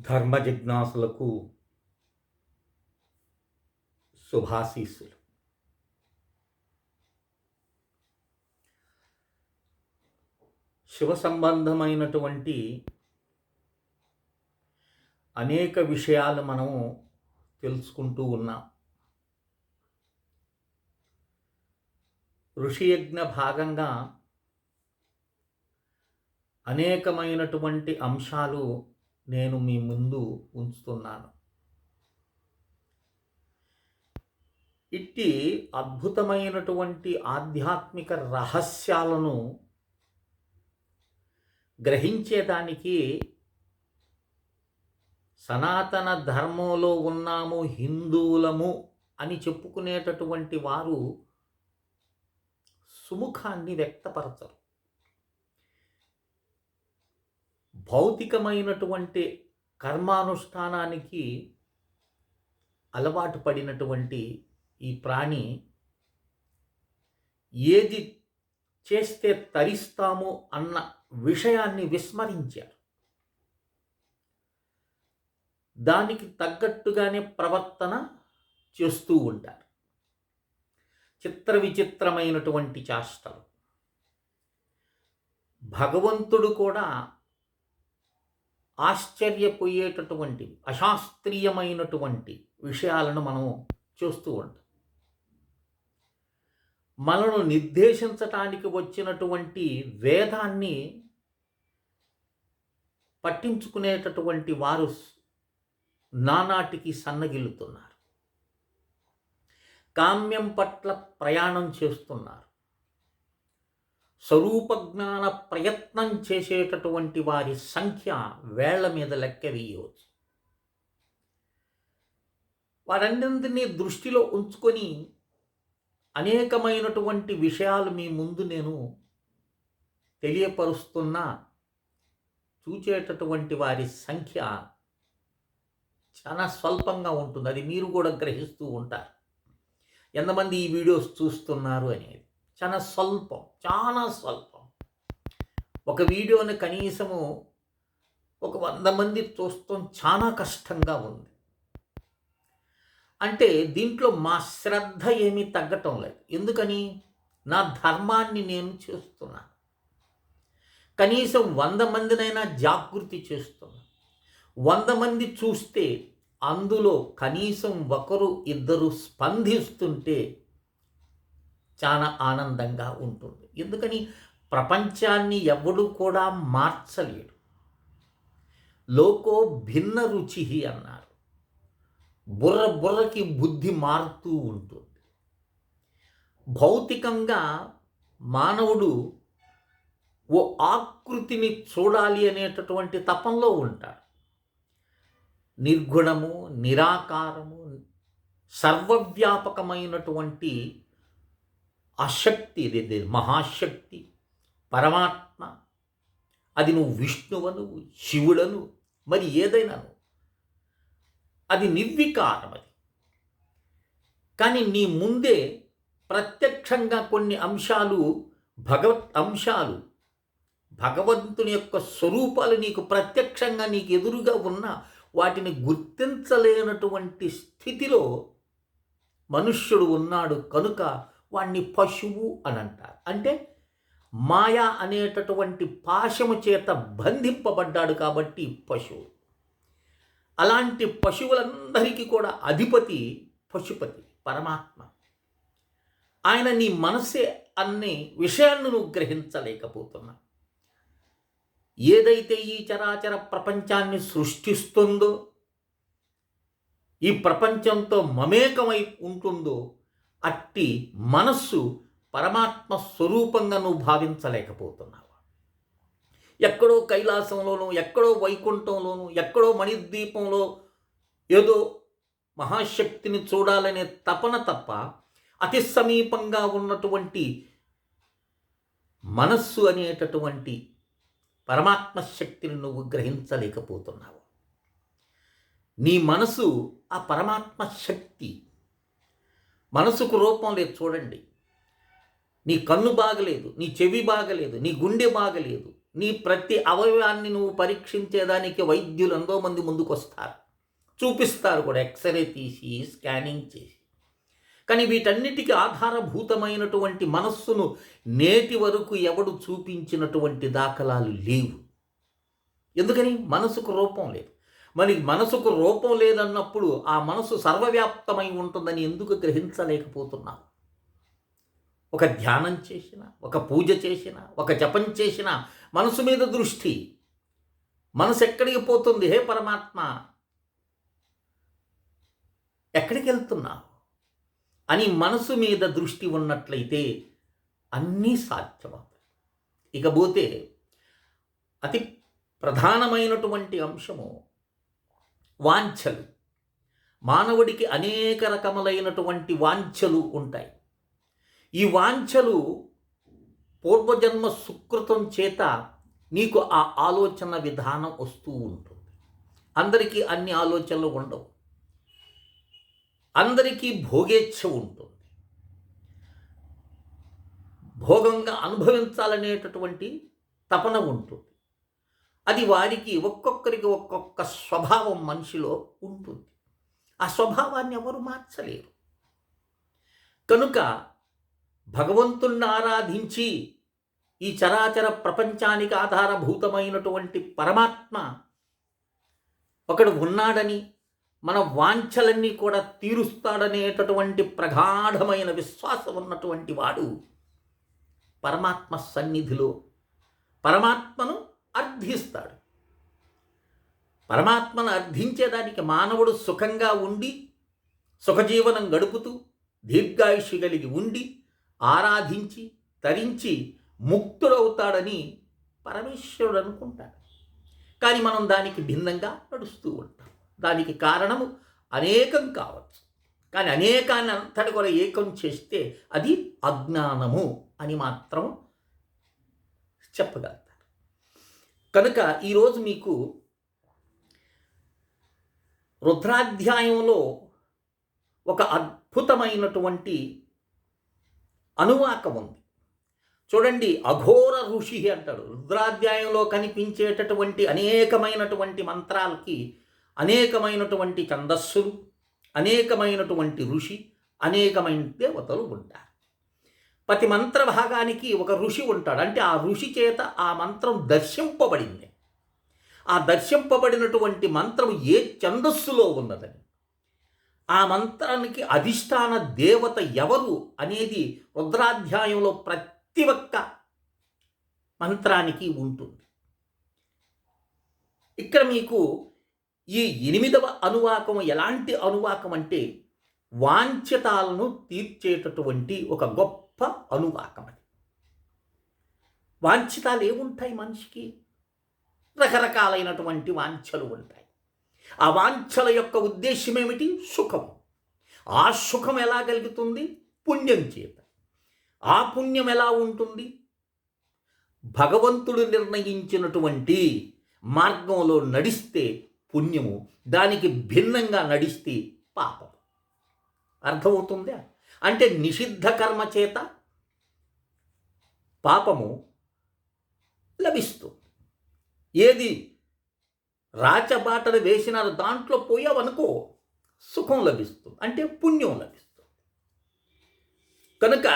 ధర్మ జిజ్ఞాసులకు శుభాశీస్సులు. శివ సంబంధమైనటువంటి అనేక విషయాలు మనము తెలుసుకుంటూ ఉన్నాం. ఋషియజ్ఞ భాగంగా అనేకమైనటువంటి అంశాలు నేను మీ ముందు ఉంచుతున్నాను. ఇట్టి అద్భుతమైనటువంటి ఆధ్యాత్మిక రహస్యాలను గ్రహించేదానికి సనాతన ధర్మంలో ఉన్నాము, హిందువులము అని చెప్పుకునేటటువంటి వారు సుముఖాన్ని వ్యక్తపరచరు. భౌతికమైనటువంటి కర్మానుష్ఠానానికి అలవాటు పడినటువంటి ఈ ప్రాణి ఏది చేస్తే తరిస్తాము అన్న విషయాన్ని విస్మరించారు. దానికి తగ్గట్టుగానే ప్రవర్తన చేస్తూ ఉంటారు. చిత్ర విచిత్రమైనటువంటి చేష్టలు. భగవంతుడు కూడా ఆశ్చర్యపోయేటటువంటి అశాస్త్రీయమైనటువంటి విషయాలను మనం చూస్తూ ఉంటాం. మనను నిర్దేశించటానికి వచ్చినటువంటి వేదాన్ని పట్టించుకునేటటువంటి వారు నానాటికి సన్నగిల్లుతున్నారు. కామ్యం పట్ల ప్రయాణం చేస్తున్నారు. స్వరూపజ్ఞాన ప్రయత్నం చేసేటటువంటి వారి సంఖ్య వేళ్ల మీద లెక్క వేయవచ్చు. వారన్నింటినీ దృష్టిలో ఉంచుకొని అనేకమైనటువంటి విషయాలు మీ ముందు నేను తెలియపరుస్తున్నా చూచేటటువంటి వారి సంఖ్య చాలా స్వల్పంగా ఉంటుంది. అది మీరు కూడా గ్రహిస్తూ ఉంటారు. ఎంతమంది ఈ వీడియోస్ చూస్తున్నారు అనేది చాలా స్వల్పం, చాలా స్వల్పం. ఒక వీడియోని కనీసము ఒక 100 మంది చూస్తాం చాలా కష్టంగా ఉంది. అంటే దీంట్లో మా శ్రద్ధ ఏమీ తగ్గటం లేదు. ఎందుకని? నా ధర్మాన్ని నేను చేస్తున్నాను. కనీసం 100 మందినైనా జాగృతి చేస్తున్నాను. 100 మంది చూస్తే అందులో కనీసం 1-2 స్పందిస్తుంటే చాలా ఆనందంగా ఉంటుంది. ఎందుకని? ప్రపంచాన్ని ఎవడు కూడా మార్చలేడు. లోకో భిన్న రుచి అన్నారు. బుర్రకి బుద్ధి మారుతూ ఉంటుంది. భౌతికంగా మానవుడు ఓ ఆకృతిని చూడాలి అనేటటువంటి తపంలో ఉంటాడు. నిర్గుణము, నిరాకారము, సర్వవ్యాపకమైనటువంటి అశక్తి, ఇది మహాశక్తి, పరమాత్మ. అది నువ్వు విష్ణువను, శివుడను, మరి ఏదైనాను అది నిర్వికారం. అది కానీ నీ ముందే ప్రత్యక్షంగా కొన్ని అంశాలు, భగవంతుని యొక్క స్వరూపాలు నీకు ప్రత్యక్షంగా నీకు ఎదురుగా ఉన్న వాటిని గుర్తించలేనటువంటి స్థితిలో మనుష్యుడు ఉన్నాడు. కనుక వాణ్ణి పశువు అని అంటారు. అంటే మాయా అనేటటువంటి పాశము చేత బంధింపబడ్డాడు కాబట్టి పశువు. అలాంటి పశువులందరికీ కూడా అధిపతి పశుపతి పరమాత్మ. ఆయన నీ మనసే అన్ని విషయాలను నువ్వు గ్రహించలేకపోతున్నా. ఏదైతే ఈ చరాచర ప్రపంచాన్ని సృష్టిస్తుందో, ఈ ప్రపంచంతో మమేకమై ఉంటుందో, అట్టి మనస్సు పరమాత్మ స్వరూపంగా నువ్వు భావించలేకపోతున్నావు. ఎక్కడో కైలాసంలోనూ, ఎక్కడో వైకుంఠంలోనూ, ఎక్కడో మణిద్వీపంలో ఏదో మహాశక్తిని చూడాలనే తపన తప్ప అతి సమీపంగా ఉన్నటువంటి మనస్సు అనేటటువంటి పరమాత్మ శక్తిని నువ్వు గ్రహించలేకపోతున్నావు. నీ మనసు ఆ పరమాత్మ శక్తి. మనసుకు రూపం లేదు. చూడండి, నీ కన్ను బాగలేదు, నీ చెవి బాగలేదు, నీ గుండె బాగలేదు, నీ ప్రతి అవయవాన్ని నువ్వు పరీక్షించేదానికి వైద్యులు ఎంతో మంది ముందుకొస్తారు, చూపిస్తారు కూడా, ఎక్స్రే తీసి స్కానింగ్ చేసి. కానీ వీటన్నిటికీ ఆధారభూతమైనటువంటి మనస్సును నేటి వరకు ఎవడు చూపించినటువంటి దాఖలాలు లేవు. ఎందుకని? మనసుకు రూపం లేదు. మరి మనసుకు రూపం లేదన్నప్పుడు ఆ మనసు సర్వవ్యాప్తమై ఉంటుందని ఎందుకు గ్రహించలేకపోతున్నావు? ఒక ధ్యానం చేసిన, ఒక పూజ చేసిన, ఒక జపం చేసిన మనసు మీద దృష్టి, మనసు ఎక్కడికి పోతుంది? హే పరమాత్మ, ఎక్కడికి వెళ్తున్నావు అని మనసు మీద దృష్టి ఉన్నట్లయితే అన్నీ సాధ్యమవుతాయి. ఇకపోతే అతి ప్రధానమైనటువంటి అంశము వాంఛలు. మానవుడికి అనేక రకములైనటువంటి వాంఛలు ఉంటాయి. ఈ వాంఛలు పూర్వజన్మ సుకృతం చేత నీకు ఆ ఆలోచన విధానం వస్తూ ఉంటుంది. అందరికీ అన్ని ఆలోచనలు ఉండవు. అందరికీ భోగేచ్ఛ ఉంటుంది. భోగంగా అనుభవించాలనేటటువంటి తపన ఉంటుంది. అది వారికి ఒక్కొక్కరికి ఒక్కొక్క స్వభావం మనిషిలో ఉంటుంది. ఆ స్వభావాన్ని ఎవరు మార్చలేరు. కనుక భగవంతుణ్ణి ఆరాధించి ఈ చరాచర ప్రపంచానికి ఆధారభూతమైనటువంటి పరమాత్మ ఒకడు ఉన్నాడని, మన వాంఛలన్నీ కూడా తీరుస్తాడనేటటువంటి ప్రగాఢమైన విశ్వాసం ఉన్నటువంటి వాడు పరమాత్మ సన్నిధిలో పరమాత్మను అర్థిస్తాడు. పరమాత్మను అర్థించేదానికి మానవుడు సుఖంగా ఉండి, సుఖజీవనం గడుపుతూ, దీర్ఘాయుష్షు కలిగి ఉండి, ఆరాధించి తరించి ముక్తుడవుతాడని పరమేశ్వరుడు అనుకుంటాడు. కానీ మనం దానికి భిన్నంగా నడుస్తూ ఉంటాం. దానికి కారణము అనేకం కావచ్చు. కానీ అనేకాన్ని అంతటి కూడా ఏకం చేస్తే అది అజ్ఞానము అని మాత్రం చెప్పగలుగుతారు. కనుక ఈరోజు మీకు రుద్రాధ్యాయంలో ఒక అద్భుతమైనటువంటి అనువాకం ఉంది. చూడండి, అఘోర ఋషి అంటాడు. రుద్రాధ్యాయంలో కనిపించేటటువంటి అనేకమైనటువంటి మంత్రాలకి అనేకమైనటువంటి ఛందస్సులు, అనేకమైనటువంటి ఋషి, అనేకమైన దేవతలు ఉంటారు. ప్రతి మంత్ర భాగానికి ఒక ఋషి ఉంటాడు. అంటే ఆ ఋషి చేత ఆ మంత్రం దర్శింపబడింది. ఆ దర్శింపబడినటువంటి మంత్రం ఏ ఛందస్సులో ఉన్నదని, ఆ మంత్రానికి అధిష్టాన దేవత ఎవరు అనేది రుద్రాధ్యాయంలో ప్రతి ఒక్క మంత్రానికి ఉంటుంది. ఇక్కడ మీకు ఈ 8వ అనువాకం ఎలాంటి అనువాకం అంటే వాంఛితాలను తీర్చేటటువంటి ఒక గొప్ప అనువాకం. అది వాంఛితాలు ఏముంటాయి? మనిషికి రకరకాలైనటువంటి వాంఛలు ఉంటాయి. ఆ వాంఛల యొక్క ఉద్దేశం ఏమిటి? సుఖం. ఆ సుఖం ఎలా కలుగుతుంది? పుణ్యం చేత. ఆ పుణ్యం ఎలా ఉంటుంది? భగవంతుడు నిర్ణయించినటువంటి మార్గంలో నడిస్తే పుణ్యము, దానికి భిన్నంగా నడిస్తే పాపం. అర్థమవుతుందా? అంటే నిషిద్ధ కర్మ చేత పాపము లభిస్తుంది. ఏది రాచబాటలు వేసినారో దాంట్లో పోయావనుకో సుఖం లభిస్తుంది, అంటే పుణ్యం లభిస్తుంది. కనుక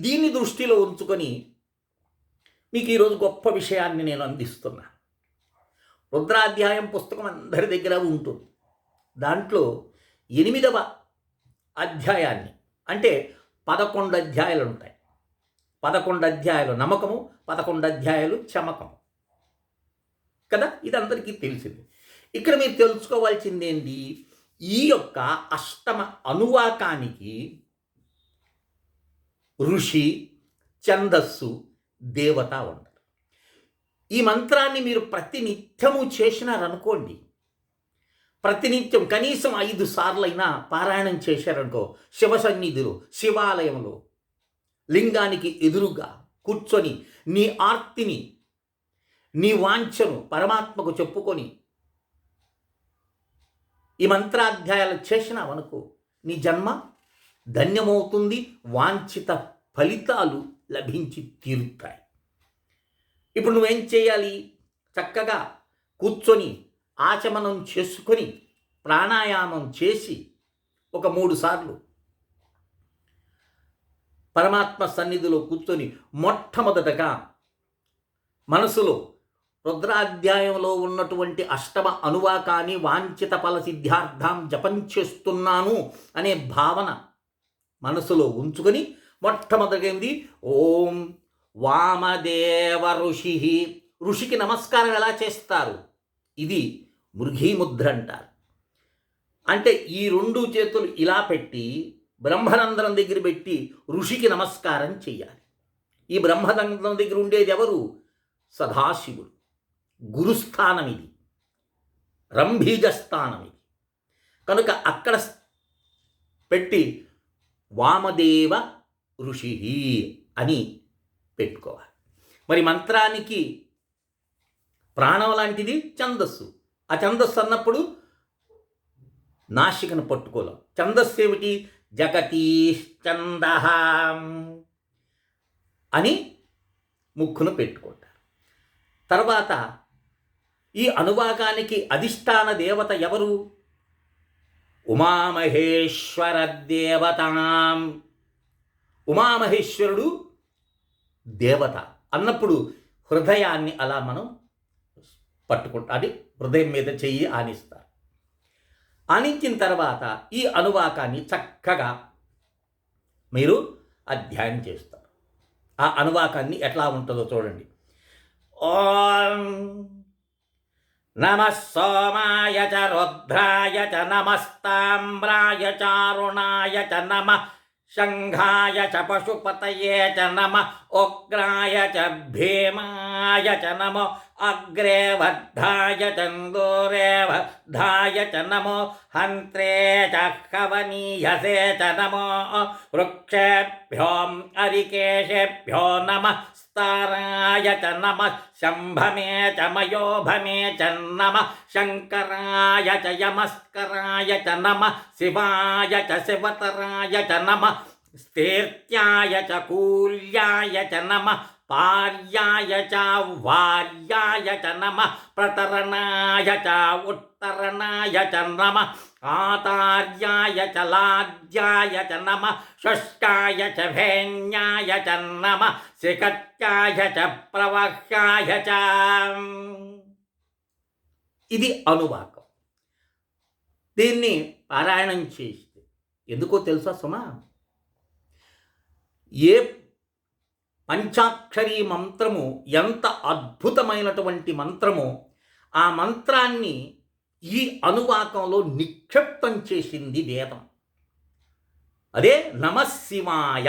దీన్ని దృష్టిలో ఉంచుకొని మీకు ఈరోజు గొప్ప విషయాన్ని నేను అందిస్తున్నా. రుద్రాధ్యాయం పుస్తకం అందరి దగ్గర ఉంటుంది. దాంట్లో 8వ అధ్యాయాన్ని, అంటే 11 అధ్యాయాలు ఉంటాయి. 11 అధ్యాయాలు నమ్మకము, 11 అధ్యాయాలు చమకము కదా, ఇది అందరికీ తెలిసింది. ఇక్కడ మీరు తెలుసుకోవాల్సింది ఏంటి? ఈ యొక్క అష్టమ అనువాకానికి ఋషి, ఛందస్సు, దేవత ఉంటారు. ఈ మంత్రాన్ని మీరు ప్రతినిత్యము చేసినారనుకోండి, ప్రతినిత్యం కనీసం 5 సార్లైనా పారాయణం చేశారనుకో, శివ సన్నిధిలో, శివాలయంలో లింగానికి ఎదురుగా కూర్చొని నీ ఆర్తిని, నీ వాంఛను పరమాత్మకు చెప్పుకొని ఈ మంత్రాధ్యాయాలు చేసినావనుకో, నీ జన్మ ధన్యమవుతుంది. వాంఛిత ఫలితాలు లభించి తీరుతాయి. ఇప్పుడు నువ్వేం చేయాలి? చక్కగా కూర్చొని ఆచమనం చేసుకొని ప్రాణాయామం చేసి ఒక 3 సార్లు పరమాత్మ సన్నిధిలో కూర్చొని మొట్టమొదటగా మనసులో రుద్రాధ్యాయంలో ఉన్నటువంటి అష్టమ అనువాకాన్ని వాంఛిత ఫల సిద్ధార్థం జపం చేస్తున్నాను అనే భావన మనసులో ఉంచుకొని మొట్టమొదటిగా ఏంది? ఓం వామదేవ ఋషి. ఋషికి నమస్కారం ఎలా చేస్తారు? ఇది మృగీముద్ర అంటారు. అంటే ఈ 2 చేతులు ఇలా పెట్టి బ్రహ్మరంధ్రం దగ్గర పెట్టి ఋషికి నమస్కారం చెయ్యాలి. ఈ బ్రహ్మరంధ్రం దగ్గర ఉండేది ఎవరు? సదాశివుడు. గురుస్థానం ఇది, రంభీజస్థానం ఇది. కనుక అక్కడ పెట్టి వామదేవ ఋషి అని పెట్టుకోవాలి. మరి మంత్రానికి ప్రాణం లాంటిది ఛందస్సు. ఆ ఛందస్సు అన్నప్పుడు నాసికను పట్టుకోలేం. ఛందస్సు ఏమిటి? జగతీశ్చందః అని ముక్కును పెట్టుకుంటారు. తర్వాత ఈ అనువాకానికి అధిష్టాన దేవత ఎవరు? ఉమామహేశ్వర దేవతాం. ఉమామహేశ్వరుడు దేవత అన్నప్పుడు హృదయాన్ని అలా మనం పట్టుకుంటాం. అది హృదయం మీద చెయ్యి ఆనిస్తారు. ఆనించిన తర్వాత ఈ అనువాకాన్ని చక్కగా మీరు అధ్యయనం చేస్తారు. ఆ అనువాకాన్ని ఎట్లా ఉంటుందో చూడండి. ఓం నమః సోమాయ చ రుద్రాయ చ నమస్తామ్రాయ చారుణాయ చ నమః శంఘాయ చ పశుపతయే చ నమః ఉగ్రాయ చ భీమాయ చ నమో అగ్రే వద్ధాయ చందోరే వద్ధాయ చ నమో హంత్రే చ కవనీయసే చ నమో వృక్షేభ్యో అరికేశేభ్యో నమః స్తారాయ చ నమః శంభమే చ మయోభమే చ నమః శంకరాయ చ యమస్కరాయ చ నమః శివాయ చ శివతరాయ చ నమః స్థీర్త్యాయ చ కూల్యాయ చ నమః పార్యాయ చ వార్యాయ చ నమః ప్రతరణాయ చ ఉత్తరణాయ చ నమః ఆతార్యాయ చ లాడ్యాయ చ నమః శుష్కాయ చ భేన్యాయ చ నమః శిఖత్యాయ చ ప్రవహ్యాయ చ. ఇది అనువాకం. దీన్ని పారాయణం చేస్తే ఎందుకో తెలుసా సుమా? ఏ పంచాక్షరీ మంత్రము ఎంత అద్భుతమైనటువంటి మంత్రమో ఆ మంత్రాన్ని ఈ అనువాకంలో నిక్షిప్తం చేసింది వేదం. అదే నమఃశివాయ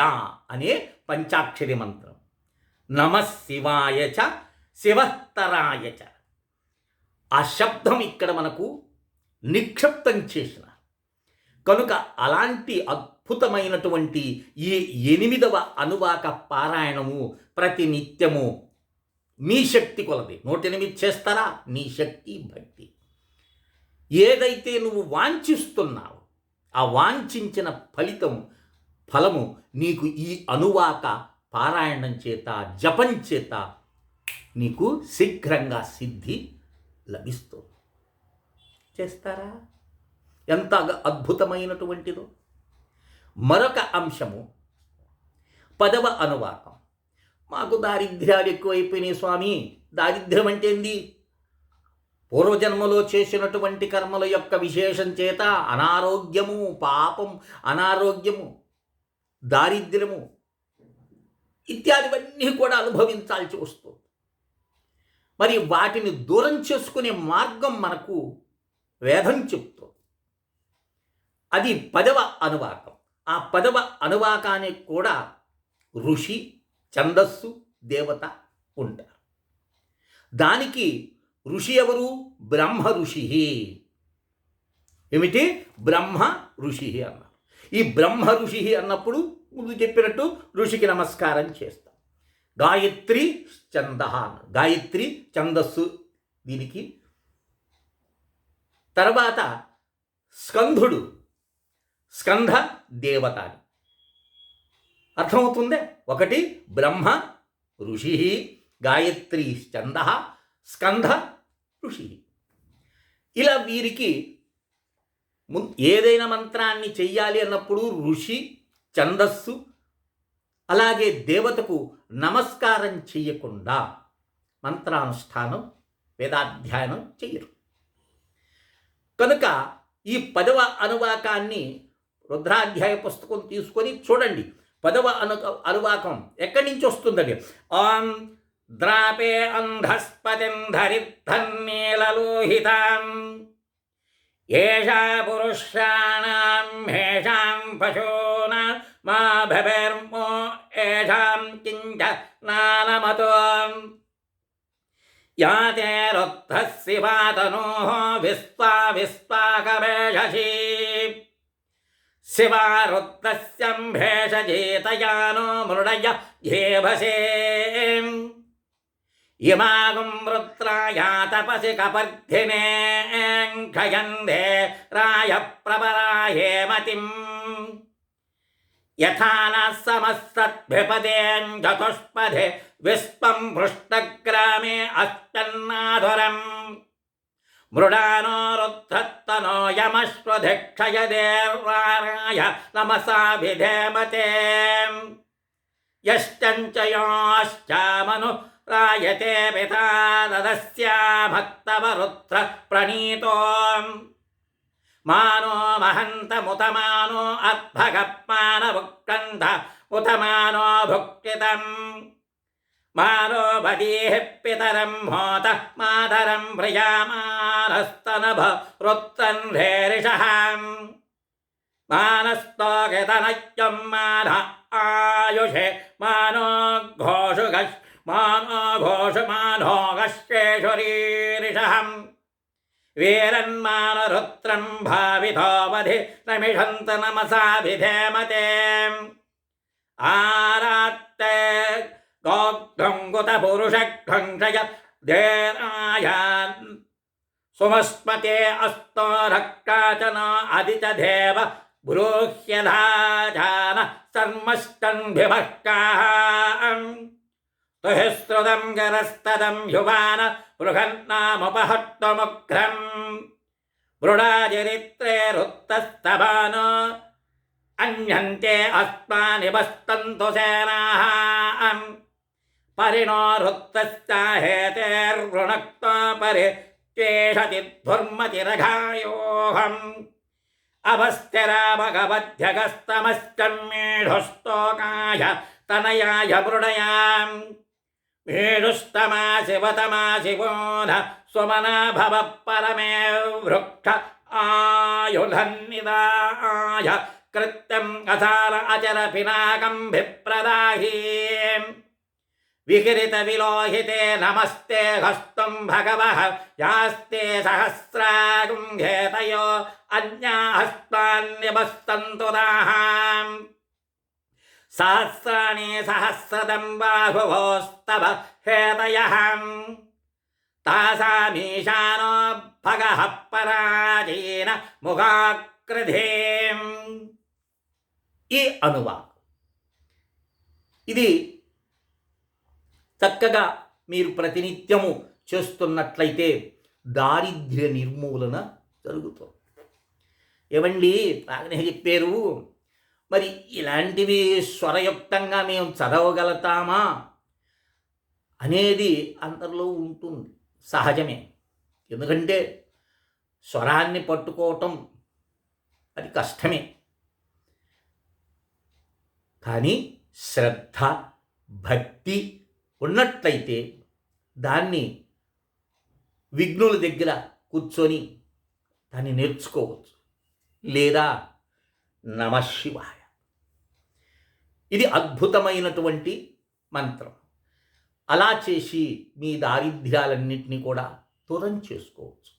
అనే పంచాక్షరి మంత్రం. నమఃశివాయ చ శివతరాయ చ. ఆ శబ్దం ఇక్కడ మనకు నిక్షిప్తం చేసిన కనుక అలాంటి అద్భుతమైనటువంటి ఈ 8వ అనువాక పారాయణము ప్రతినిత్యము మీ శక్తి కొలది 108 చేస్తారా? నీ శక్తి భక్తి ఏదైతే నువ్వు వాంఛిస్తున్నావు ఆ వాంఛించిన ఫలము నీకు ఈ అనువాక పారాయణం చేత జపం చేత నీకు శీఘ్రంగా సిద్ధి లభిస్తుంది. చేస్తారా? ఎంత అద్భుతమైనటువంటిదో. మరొక అంశము 10వ అనువాకం. మాకు దారిద్ర్యాలు ఎక్కువైపోయినాయి స్వామి. దారిద్ర్యం అంటే ఏంది? పూర్వజన్మలో చేసినటువంటి కర్మల యొక్క విశేషం చేత అనారోగ్యము, పాపం, అనారోగ్యము, దారిద్ర్యము ఇత్యాదివన్నీ కూడా అనుభవించాల్సి వస్తుంది. మరి వాటిని దూరం చేసుకునే మార్గం మనకు వేదం చెప్తుంది. అది 10వ అనువాకం. ఆ 10వ అనువాకానికి కూడా ఋషి, ఛందస్సు, దేవత ఉంటారు. దానికి ఋషి ఎవరు? బ్రహ్మ ఋషి. ఏమిటి? బ్రహ్మ ఋషి అన్నారు. ఈ బ్రహ్మ ఋషి అన్నప్పుడు ముందు చెప్పినట్టు ఋషికి నమస్కారం చేస్తాం. గాయత్రి ఛంద అన్నారు. గాయత్రి ఛందస్సు దీనికి. తర్వాత స్కంధుడు, స్కంధ దేవత అని అర్థమవుతుందే. ఒకటి బ్రహ్మ ఋషి, గాయత్రి ఛంద, స్కంధ ఋషి. ఇలా వీరికి ఏదైనా మంత్రాన్ని చెయ్యాలి అన్నప్పుడు ఋషి, ఛందస్సు, అలాగే దేవతకు నమస్కారం చెయ్యకుండా మంత్రానుష్ఠానం, వేదాధ్యయనం చెయ్యరు. కనుక ఈ 10వ అనువాకాన్ని రుద్రాధ్యాయ పుస్తకం తీసుకొని చూడండి. 10వ అనువాకం ఎక్కడి నుంచి వస్తుందండి? ఓం ద్రాపే అంధస్పతిం ధరిద్ధన్నీలలోహితాం ఏషా పురుషాణాం హేషాం పశూనాం మా భవేర్మో ఏషాం కించ నానమతో యాతే రుద్ధః శివాతనోః విశ్వా విశ్వాకవేషసి శివా రుద్ధస్యం భేషజేతయానో మృడయ యేభసే ఇమాగం రుద్రాయా తపసి కపర్ధినే ఖయందే రాయ ప్రపరాయే మతిం యథా న సమస్తద్విపదేం చతుష్పదే విశ్వం పృష్టగ్రామే అష్టన్నాధురం మృడానో రుద్ధత్తనో యమశ్వధిక్షయదేర్వారాయ నమసా విధేమతే యశ్చంచయోశ్చామను రాయతే పితా దదస్యా భక్తవరుత్ర ప్రణీతో మానో మహంతముతమానో అద్భగప్మానభుక్కంధ ఉతమానో భుక్తితం మానో బదీః పితరం హోత మాతరం ప్రియామానస్తనభ వృత్తన్ధేరిషః మానస్తోకితనయ్యం మాన ఆయుషే మానో ఘోషుమానోగశ్చేషురీరిషః వీరన్మానరుత్రం భావితోవధి నమిషంత నమసా విధేమతే ఆరాత్తే గోఘంగుత పురుషఘంషయ దేరాయ సుమస్మతే అస్తో రక్కాచన అదిత దేవ బ్రూహ్యధాజాన సర్మష్టన్భిభక్కాం తుహిశ్రుతం గరస్తదం యువాన బృహన్నాముపహత్వముగ్రం మృడాచరిత్రే రుత్తస్తభానో అన్యంతే అస్మాని వస్తంతు సేనాః పరిణో రుత్తశ్చాహేతేర్వృణక్తో పరిత్వేషతి ధుర్మతిరఘాయోహం అవస్థిరామగవధ్యగస్తమశ్చమ్మేఢుస్తోకాయ తనయాయ మృడయాం మేఢుస్తమా శివతమా శివోన స్వమనా భవ పరమే వృక్ష ఆయుధన్నిదాయ కృత్యం అసార అచర పినాకం విప్రదాహి వికిరిత విలోహితే నమస్తే హస్తం భగవః యాస్తే సహస్రాగుం ఘేతయో అన్యాహస్తాన్యవస్తంతు దాహాం సహస్రాణి సహస్రదం బాహువోస్తవ హేతయః తాసామీశానో భగః పరాజీన ముఖాకృధేం. ఈ అనువాదం ఇది చక్కగా మీరు ప్రతినిత్యము చేస్తున్నట్లయితే దారిద్ర్య నిర్మూలన జరుగుతుంది. ఏమండి బాగానే చెప్పారు, మరి ఇలాంటివి స్వరయుక్తంగా మేము చదవగలుగుతామా అనేది అందరిలో ఉంటుంది, సహజమే. ఎందుకంటే స్వరాన్ని పట్టుకోవటం అది కష్టమే. కానీ శ్రద్ధ, భక్తి ఉన్నట్లయితే దాన్ని విఘ్నుల దగ్గర కూర్చొని దాన్ని నేర్చుకోవచ్చు. లేదా నమశివాయ, ఇది అద్భుతమైనటువంటి మంత్రం. అలా చేసి మీ దారిద్ర్యాలన్నింటినీ కూడా దూరం చేసుకోవచ్చు.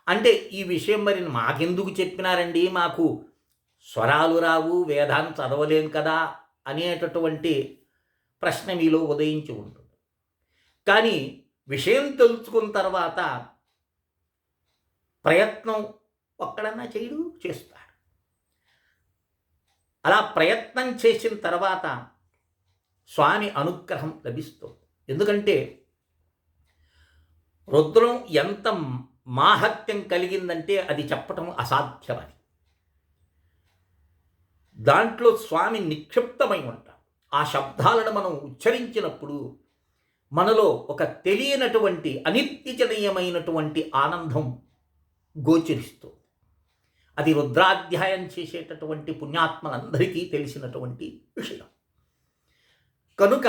అంటే ఈ విషయం మరి మాకెందుకు చెప్పినారండి, మాకు స్వరాలు రావు, వేదాన్ని చదవలేం కదా అనేటటువంటి ప్రశ్న మీలో ఉదయించి ఉంటుంది. కానీ విషయం తెలుసుకున్న తర్వాత ప్రయత్నం ఒక్కడన్నా చేస్తాడు. అలా ప్రయత్నం చేసిన తర్వాత స్వామి అనుగ్రహం లభిస్తుంది. ఎందుకంటే రుద్రం ఎంత మాహత్యం కలిగిందంటే అది చెప్పటం అసాధ్యమని. దాంట్లో స్వామి నిక్షిప్తమై ఉంటారు. ఆ శబ్దాలను మనం ఉచ్చరించినప్పుడు మనలో ఒక తెలియనటువంటి అనిత్యజనీయమైనటువంటి ఆనందం గోచరిస్తుంది. అది రుద్రాధ్యాయం చేసేటటువంటి పుణ్యాత్మలందరికీ తెలిసినటువంటి విషయం. కనుక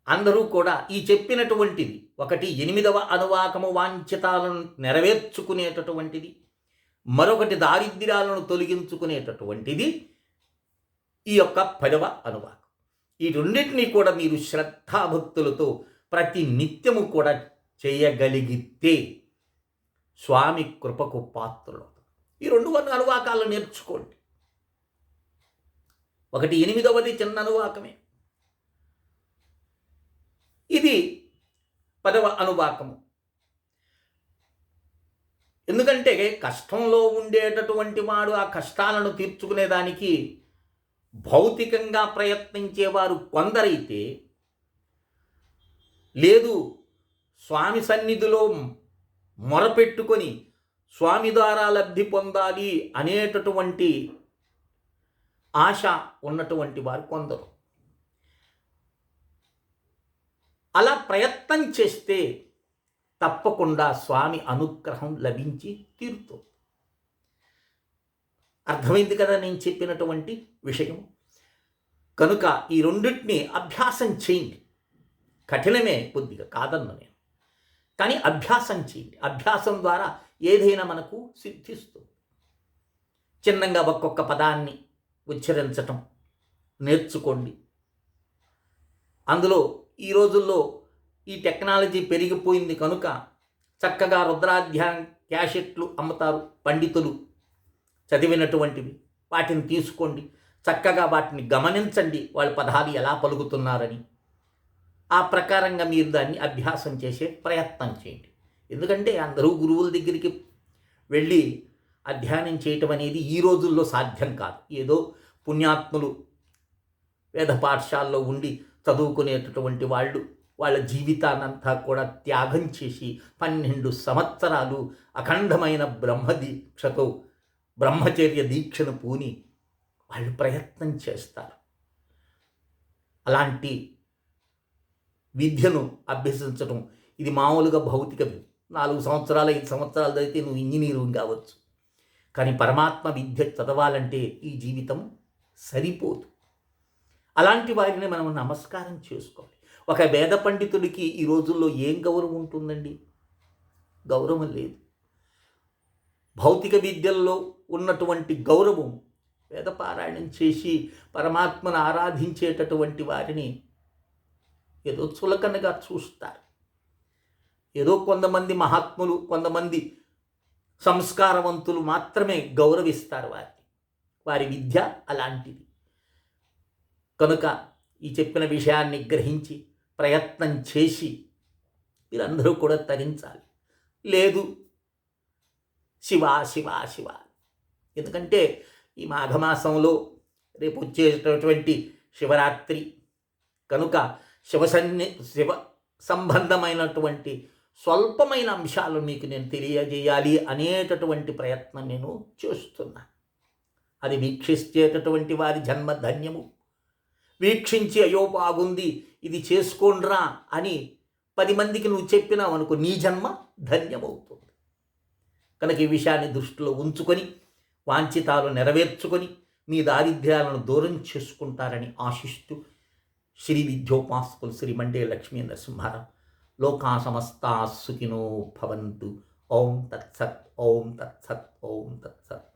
అందరూ కూడా ఈ చెప్పినటువంటిది ఒకటి 8వ అనువాకము వాంఛితాలను నెరవేర్చుకునేటటువంటిది, మరొకటి దారిద్ర్యాలను తొలగించుకునేటటువంటిది ఈ యొక్క 10వ అనువాకం. ఈ రెండింటినీ కూడా మీరు శ్రద్ధాభక్తులతో ప్రతి నిత్యము కూడా చేయగలిగితే స్వామి కృపకు పాత్రలు. ఈ 2 అనువాకాలు నేర్చుకోండి. ఒకటి 8వది చిన్న అనువాకమే, ఇది 10వ అనువాకము. ఎందుకంటే కష్టంలో ఉండేటటువంటి వాడు ఆ కష్టాలను తీర్చుకునేదానికి భౌతికంగా ప్రయత్నించేవారు కొందరైతే, లేదు స్వామి సన్నిధిలో మొరపెట్టుకొని స్వామి ద్వారా లబ్ధి పొందాలి అనేటటువంటి ఆశ ఉన్నటువంటి వారు కొందరు. అలా ప్రయత్నం చేస్తే తప్పకుండా స్వామి అనుగ్రహం లభించి తీరుతుంది. అర్థమైంది కదా నేను చెప్పినటువంటి విషయం. కనుక ఈ రెండింటిని అభ్యాసం చేయండి. కఠినమే కొద్దిగా, కాదన్న నేను, కానీ అభ్యాసం చేయండి. అభ్యాసం ద్వారా ఏదైనా మనకు సిద్ధిస్తుంది. చిన్నగా ఒక్కొక్క పదాన్ని ఉచ్చరించటం నేర్చుకోండి. అందులో ఈ రోజుల్లో ఈ టెక్నాలజీ పెరిగిపోయింది కనుక చక్కగా రుద్రాధ్యాయం క్యాసెట్లు అమ్ముతారు పండితులు చదివినటువంటివి. వాటిని తీసుకోండి, చక్కగా వాటిని గమనించండి, వాళ్ళ పదాలు ఎలా పలుకుతున్నారని. ఆ ప్రకారంగా మీరు దాన్ని అభ్యాసం చేసే ప్రయత్నం చేయండి. ఎందుకంటే అందరూ గురువుల దగ్గరికి వెళ్ళి అధ్యయనం చేయటం అనేది ఈ రోజుల్లో సాధ్యం కాదు. ఏదో పుణ్యాత్ములు వేద పాఠశాలలో ఉండి చదువుకునేటటువంటి వాళ్ళు వాళ్ళ జీవితాన్నంతా కూడా త్యాగం చేసి 12 సంవత్సరాలు అఖండమైన బ్రహ్మదీక్షతో బ్రహ్మచర్య దీక్షను పూని వాళ్ళు ప్రయత్నం చేస్తారు. అలాంటి విద్యను అభ్యసించడం ఇది మామూలుగా భౌతిక 4 సంవత్సరాలు 5 సంవత్సరాలు అయితే నువ్వు ఇంజనీరు కావచ్చు, కానీ పరమాత్మ విద్య చదవాలంటే ఈ జీవితం సరిపోదు. అలాంటి వారిని మనం నమస్కారం చేసుకోవాలి. ఒక వేద పండితుడికి ఈ రోజుల్లో ఏం గౌరవం ఉంటుందండి? గౌరవం లేదు. భౌతిక విద్యల్లో ఉన్నటువంటి గౌరవం వేదపారాయణం చేసి పరమాత్మను ఆరాధించేటటువంటి వారిని ఏదో చులకనగా చూస్తారు. ఏదో కొంతమంది మహాత్ములు, కొంతమంది సంస్కారవంతులు మాత్రమే గౌరవిస్తారు వారిని. వారి విద్య అలాంటిది. కనుక ఈ చెప్పిన విషయాన్ని గ్రహించి ప్రయత్నం చేసి మీరందరూ కూడా తరించాలి. లేదు శివ శివ శివ. ఎందుకంటే ఈ మాఘమాసంలో రేపు వచ్చేటటువంటి శివరాత్రి కనుక శివ సంబంధమైనటువంటి స్వల్పమైన అంశాలు మీకు నేను తెలియజేయాలి అనేటటువంటి ప్రయత్నం నేను చేస్తున్నా. అది వీక్షించేటటువంటి వారి జన్మ ధన్యము. వీక్షించి అయ్యో బాగుంది ఇది చేసుకోండ్రా అని 10 మందికి నువ్వు చెప్పినావు అనుకో, నీ జన్మ ధన్యమవుతుంది. కనుక ఈ విషయాన్ని దృష్టిలో ఉంచుకొని వాంఛితాలు నెరవేర్చుకొని మీ దారిద్ర్యాలను దూరం చేసుకుంటారని ఆశిస్తూ శ్రీ విద్యోపాసకులు శ్రీ మండే లక్ష్మీ నరసింహారావు. లోకా సమస్తా సుఖినో భవంతు. ఓం తత్సత్. ఓం తత్సత్. ఓం తత్సత్.